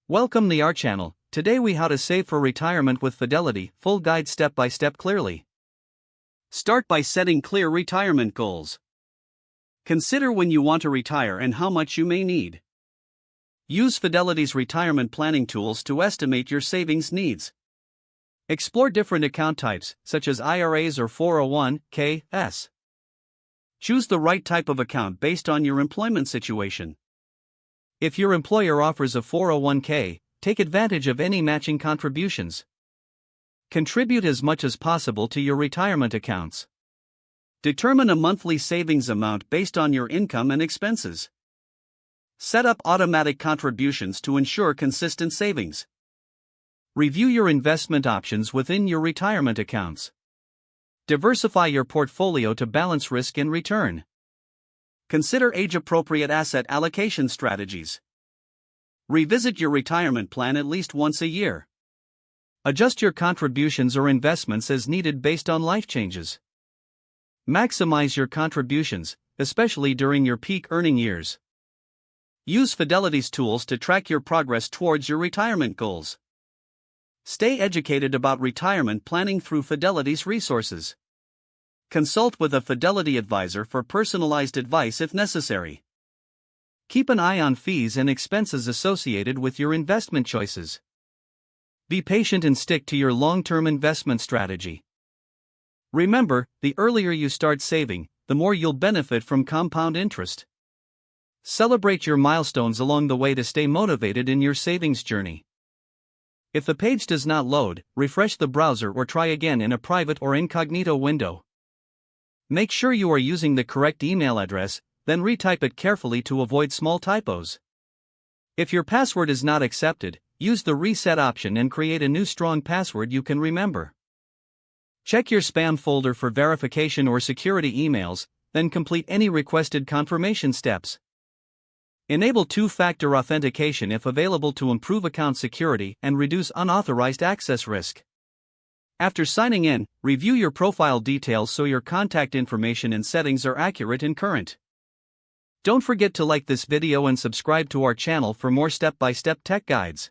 Welcome to our channel. Today we how to save for retirement with Fidelity, full guide step by step clearly. Start by setting clear retirement goals. Consider when you want to retire and how much you may need. Use Fidelity's retirement planning tools to estimate your savings needs. Explore different account types, such as IRAs or 401(k)s. Choose the right type of account based on your employment situation. If your employer offers a 401(k), take advantage of any matching contributions. Contribute as much as possible to your retirement accounts. Determine a monthly savings amount based on your income and expenses. Set up automatic contributions to ensure consistent savings. Review your investment options within your retirement accounts. Diversify your portfolio to balance risk and return. Consider age-appropriate asset allocation strategies. Revisit your retirement plan at least once a year. Adjust your contributions or investments as needed based on life changes. Maximize your contributions, especially during your peak earning years. Use Fidelity's tools to track your progress towards your retirement goals. Stay educated about retirement planning through Fidelity's resources. Consult with a Fidelity advisor for personalized advice if necessary. Keep an eye on fees and expenses associated with your investment choices. Be patient and stick to your long-term investment strategy. Remember, the earlier you start saving, the more you'll benefit from compound interest. Celebrate your milestones along the way to stay motivated in your savings journey. If the page does not load, refresh the browser or try again in a private or incognito window. Make sure you are using the correct email address, then retype it carefully to avoid small typos. If your password is not accepted, use the reset option and create a new strong password you can remember. Check your spam folder for verification or security emails, then complete any requested confirmation steps. Enable two-factor authentication if available to improve account security and reduce unauthorized access risk. After signing in, review your profile details so your contact information and settings are accurate and current. Don't forget to like this video and subscribe to our channel for more step-by-step tech guides.